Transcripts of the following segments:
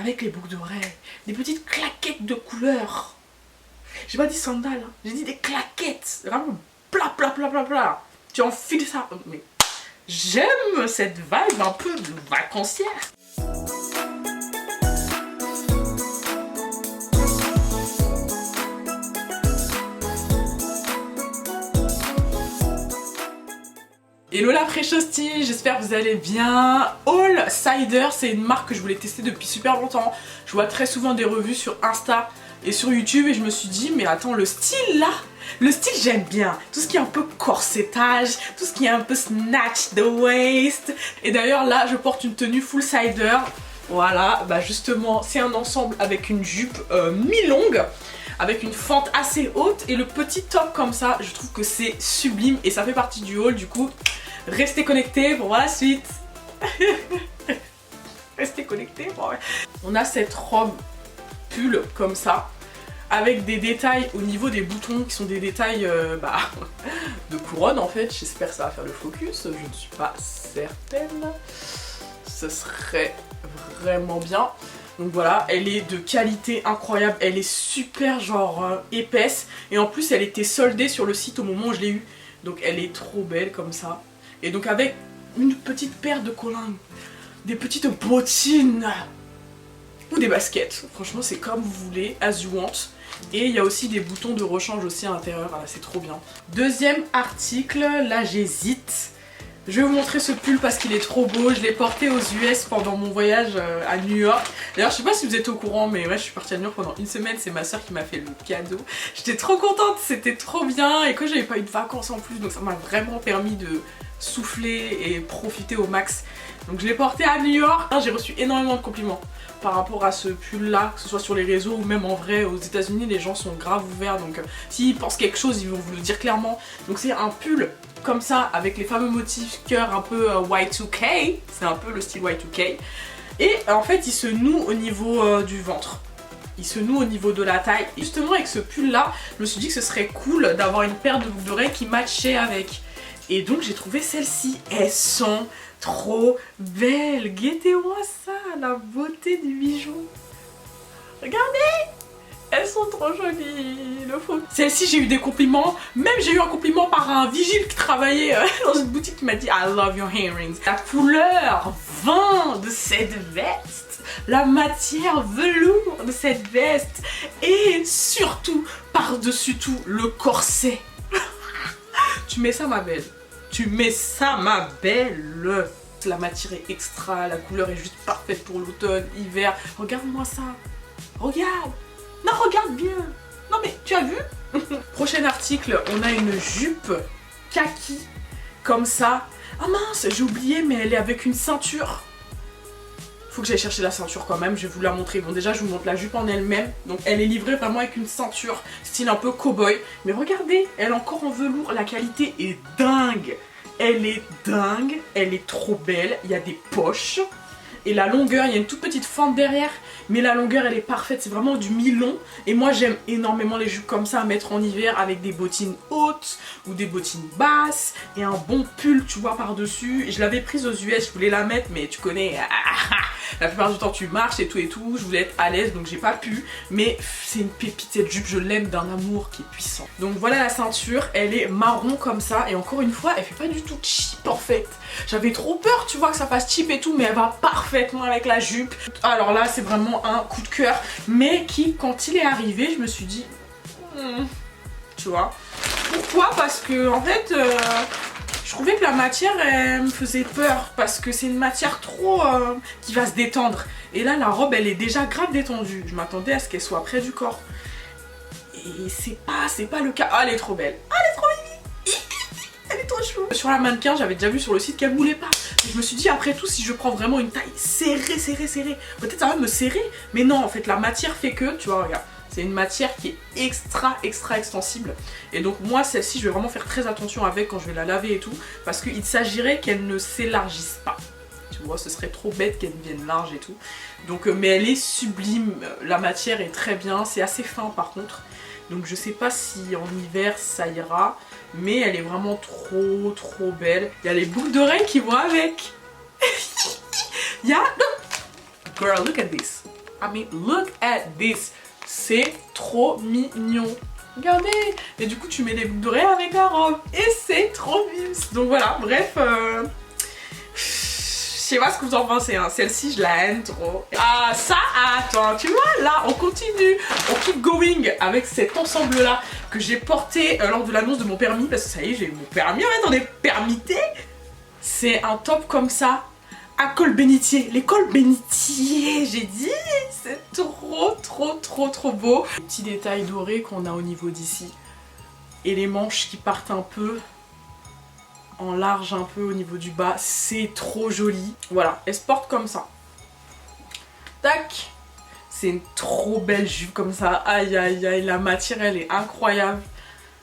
avec les boucles d'oreilles, des petites claquettes de couleur. J'ai pas dit sandales, hein. J'ai dit des claquettes. Vraiment, plat, plat, plat, plat, plat. Tu enfiles ça. Mais j'aime cette vibe un peu vacancière. Hello la Freshostie, j'espère que vous allez bien. All Cider, c'est une marque que je voulais tester depuis super longtemps. Je vois très souvent des revues sur Insta et sur YouTube et je me suis dit mais attends, le style là, le style j'aime bien. Tout ce qui est un peu corsetage, tout ce qui est un peu snatch the waist. Et d'ailleurs là je porte une tenue full cider. Voilà, bah justement c'est un ensemble avec une jupe mi-longue, avec une fente assez haute et le petit top comme ça, je trouve que c'est sublime et ça fait partie du haul. Du coup, restez connectés pour voir la suite. Restez connectés pour voir. On a cette robe pull comme ça, avec des détails au niveau des boutons qui sont des détails de couronne en fait. J'espère que ça va faire le focus, je ne suis pas certaine. Ce serait vraiment bien. Donc voilà, elle est de qualité incroyable, elle est super genre épaisse et en plus elle était soldée sur le site au moment où je l'ai eue. Donc elle est trop belle comme ça. Et donc avec une petite paire de collants, des petites bottines ou des baskets, franchement c'est comme vous voulez, as you want. Et il y a aussi des boutons de rechange aussi à l'intérieur, voilà, c'est trop bien. Deuxième article, là j'hésite. Je vais vous montrer ce pull parce qu'il est trop beau, je l'ai porté aux US pendant mon voyage à New York. D'ailleurs je sais pas si vous êtes au courant mais ouais, je suis partie à New York pendant une semaine, c'est ma soeur qui m'a fait le cadeau. J'étais trop contente, c'était trop bien et que j'avais pas eu de vacances en plus, donc ça m'a vraiment permis de souffler et profiter au max. Donc je l'ai porté à New York, j'ai reçu énormément de compliments par rapport à ce pull là, que ce soit sur les réseaux ou même en vrai aux États-Unis, les gens sont grave ouverts, donc s'ils pensent quelque chose ils vont vous le dire clairement. Donc c'est un pull comme ça avec les fameux motifs cœur un peu Y2K, c'est un peu le style Y2K, et en fait il se noue au niveau du ventre. Il se noue au niveau de la taille. Et justement avec ce pull là, je me suis dit que ce serait cool d'avoir une paire de boucles d'oreilles qui matchait avec. Et donc j'ai trouvé celles-ci, elles sont trop belles. Guettez-moi ça, la beauté du bijou. Regardez, elles sont trop jolies, le faux. Celle-ci j'ai eu des compliments, même j'ai eu un compliment par un vigile qui travaillait dans une boutique qui m'a dit I love your earrings. La couleur vin de cette veste, la matière velours de cette veste et surtout, par-dessus tout, le corset. Tu mets ça ma belle, tu mets ça ma belle. La matière est extra, la couleur est juste parfaite pour l'automne, hiver. Regarde-moi ça, regarde. Non, regarde bien. Non mais tu as vu? Prochain article, on a une jupe kaki comme ça. Ah mince, j'ai oublié mais elle est avec une ceinture. Faut que j'aille chercher la ceinture quand même, je vais vous la montrer. Bon déjà je vous montre la jupe en elle-même. Donc elle est livrée vraiment avec une ceinture, style un peu cow-boy. Mais regardez, elle est encore en velours, la qualité est dingue. Elle est dingue, elle est trop belle, il y a des poches. Et la longueur, il y a une toute petite fente derrière, mais la longueur elle est parfaite, c'est vraiment du mi-long. Et moi j'aime énormément les jupes comme ça à mettre en hiver avec des bottines hautes ou des bottines basses et un bon pull tu vois par dessus. Je l'avais prise aux US, je voulais la mettre mais tu connais, la plupart du temps tu marches et tout, je voulais être à l'aise donc j'ai pas pu. Mais c'est une pépite cette jupe, je l'aime d'un amour qui est puissant. Donc voilà la ceinture, elle est marron comme ça et encore une fois elle fait pas du tout cheap en fait. J'avais trop peur tu vois que ça fasse cheap et tout mais elle va parfaitement avec la jupe. Alors là c'est vraiment un coup de cœur mais qui quand il est arrivé je me suis dit tu vois. Pourquoi? Parce que en fait je trouvais que la matière elle me faisait peur parce que c'est une matière trop qui va se détendre et là la robe elle est déjà grave détendue. Je m'attendais à ce qu'elle soit près du corps et c'est pas le cas. Ah, elle est trop belle, ah, elle est trop belle, elle est trop chou. Sur la mannequin j'avais déjà vu sur le site qu'elle moulait pas. Je me suis dit après tout si je prends vraiment une taille serrée, peut-être ça va me serrer. Mais non en fait la matière fait que, tu vois regarde, c'est une matière qui est extra extensible. Et donc moi celle-ci je vais vraiment faire très attention avec quand je vais la laver et tout. Parce qu'il s'agirait qu'elle ne s'élargisse pas. Tu vois ce serait trop bête qu'elle devienne large et tout. Donc mais elle est sublime, la matière est très bien, c'est assez fin par contre. Donc je sais pas si en hiver ça ira. Mais elle est vraiment trop belle. Il y a les boucles d'oreilles qui vont avec. Il y a... Girl, look at this. I mean, look at this. C'est trop mignon. Regardez. Et du coup, tu mets des boucles d'oreilles avec la robe. Et c'est trop mimes. Donc voilà, bref. Je sais pas ce que vous en pensez, hein. Celle-ci, je la haine trop. Ah, ça, attends, tu vois, là, on continue. On keep going avec cet ensemble-là que j'ai porté lors de l'annonce de mon permis. Parce que ça y est, j'ai eu mon permis. En fait, on est permité. C'est un top comme ça. À col bénitier, les cols bénitiers, j'ai dit, c'est trop beau. Les petits détails dorés qu'on a au niveau d'ici et les manches qui partent un peu en large un peu au niveau du bas, c'est trop joli. Voilà, elle se porte comme ça. Tac, c'est une trop belle jupe comme ça, aïe aïe aïe, la matière elle est incroyable.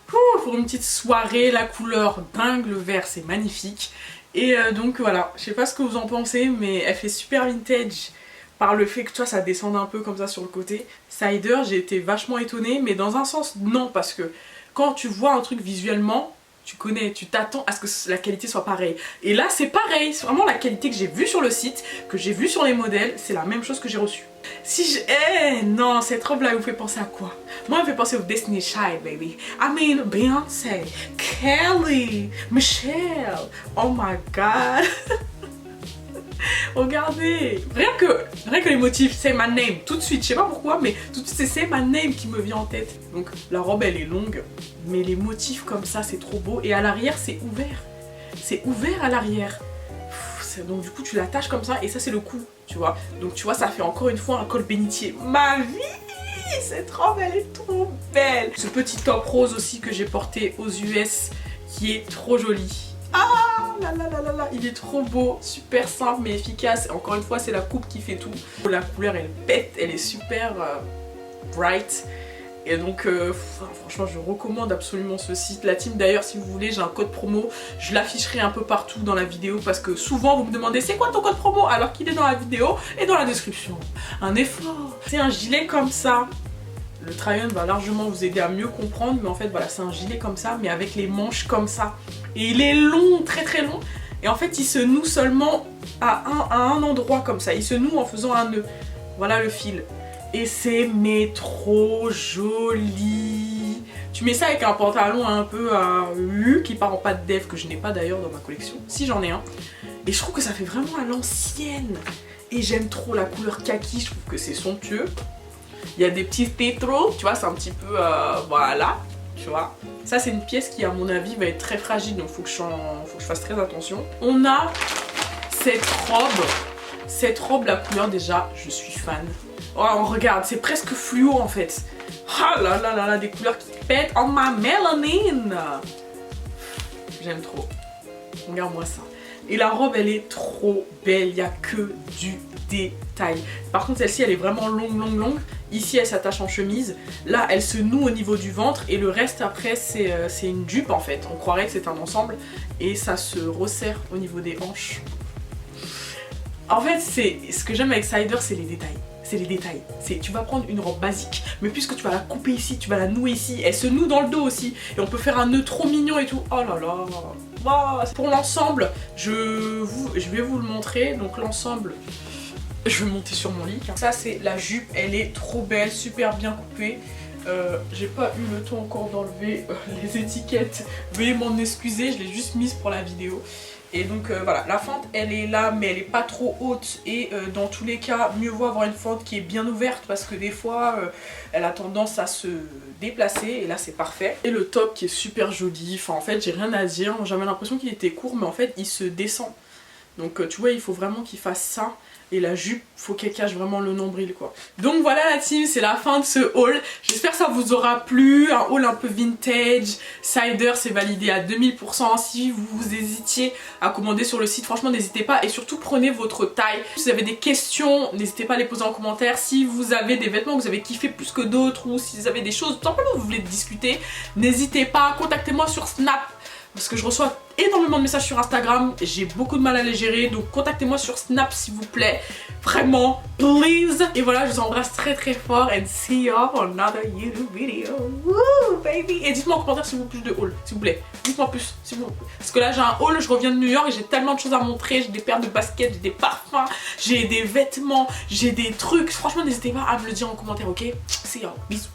Pour une petite soirée, la couleur dingue, le vert c'est magnifique. Et donc voilà, je sais pas ce que vous en pensez, mais elle fait super vintage par le fait que tu vois, ça descende un peu comme ça sur le côté. Cider, j'ai été vachement étonnée, mais dans un sens non, parce que quand tu vois un truc visuellement, tu connais, tu t'attends à ce que la qualité soit pareille. Et là c'est pareil, c'est vraiment la qualité que j'ai vue sur le site, que j'ai vue sur les modèles, c'est la même chose que j'ai reçue. Si je... non, cette robe là elle vous fait penser à quoi? Moi elle me fait penser au Destiny Child, baby. I mean, Beyoncé, Kelly, Michelle, oh my god. Regardez, rien que les motifs, say my name, tout de suite, je sais pas pourquoi, mais tout de suite c'est say my name qui me vient en tête. Donc la robe elle est longue, mais les motifs comme ça c'est trop beau. Et à l'arrière c'est ouvert, à l'arrière. Donc du coup tu l'attaches comme ça et ça c'est le cou, tu vois. Donc tu vois ça fait encore une fois un col bénitier. Ma vie, c'est trop belle, elle est trop belle. Ce petit top rose aussi que j'ai porté aux US qui est trop joli. Ah là là là là là, il est trop beau, super simple mais efficace. Encore une fois c'est la coupe qui fait tout. La couleur elle pète, elle est super bright. Et donc franchement je recommande absolument ce site. La team d'ailleurs si vous voulez j'ai un code promo. Je l'afficherai un peu partout dans la vidéo parce que souvent vous me demandez c'est quoi ton code promo alors qu'il est dans la vidéo et dans la description. Un effort. C'est un gilet comme ça. Le try-on va largement vous aider à mieux comprendre, mais en fait voilà c'est un gilet comme ça mais avec les manches comme ça. Et il est long, très long. Et en fait il se noue seulement à un endroit comme ça. Il se noue en faisant un nœud. Voilà le fil. Et c'est mais trop joli. Tu mets ça avec un pantalon un peu à U qui part en pâte d'Ève que je n'ai pas d'ailleurs dans ma collection. Si j'en ai un. Et je trouve que ça fait vraiment à l'ancienne. Et j'aime trop la couleur kaki, je trouve que c'est somptueux. Il y a des petits tétros, tu vois, c'est un petit peu voilà, tu vois. Ça c'est une pièce qui à mon avis va être très fragile donc faut que je fasse très attention. On a cette robe. Cette robe, la couleur déjà, je suis fan. Oh, regarde, c'est presque fluo en fait. Ah là là là là, des couleurs qui pètent en ma mélanine. J'aime trop. Regarde-moi ça. Et la robe, elle est trop belle. Il n'y a que du détail. Par contre, celle-ci, elle est vraiment longue. Ici, elle s'attache en chemise. Là, elle se noue au niveau du ventre. Et le reste, après, c'est une jupe en fait. On croirait que c'est un ensemble. Et ça se resserre au niveau des hanches. En fait, ce que j'aime avec Cider, c'est les détails. C'est les détails. Tu vas prendre une robe basique, mais puisque tu vas la couper ici, tu vas la nouer ici, elle se noue dans le dos aussi. Et on peut faire un nœud trop mignon et tout. Oh là là. Wow. Pour l'ensemble, je vais vous le montrer. Donc l'ensemble, je vais monter sur mon lit. Ça c'est la jupe, elle est trop belle, super bien coupée. J'ai pas eu le temps encore d'enlever les étiquettes. Veuillez m'en excuser, je l'ai juste mise pour la vidéo. Et donc voilà, la fente elle est là mais elle est pas trop haute et dans tous les cas mieux vaut avoir une fente qui est bien ouverte parce que des fois elle a tendance à se déplacer et là c'est parfait. Et le top qui est super joli, enfin en fait j'ai rien à dire, j'avais l'impression qu'il était court mais en fait il se descend. Donc tu vois il faut vraiment qu'il fasse ça. Et la jupe, faut qu'elle cache vraiment le nombril quoi. Donc voilà la team, c'est la fin de ce haul. J'espère que ça vous aura plu. Un haul un peu vintage. Cider c'est validé à 2000%. Si vous hésitiez à commander sur le site, franchement n'hésitez pas. Et surtout prenez votre taille. Si vous avez des questions, n'hésitez pas à les poser en commentaire. Si vous avez des vêtements que vous avez kiffé plus que d'autres, ou si vous avez des choses tout simplement que vous voulez discuter, n'hésitez pas, contactez-moi sur Snap. Parce que je reçois énormément de messages sur Instagram, j'ai beaucoup de mal à les gérer, donc contactez-moi sur Snap s'il vous plaît, vraiment, please. Et voilà, je vous embrasse très très fort and see you for another YouTube video. Woo, baby. Et dites-moi en commentaire si vous voulez plus de haul, s'il vous plaît. Dites-moi plus, s'il vous plaît. Parce que là j'ai un haul, je reviens de New York et j'ai tellement de choses à montrer, j'ai des paires de baskets, j'ai des parfums, j'ai des vêtements, j'ai des trucs. Franchement, n'hésitez pas à me le dire en commentaire, ok? See you, bisous.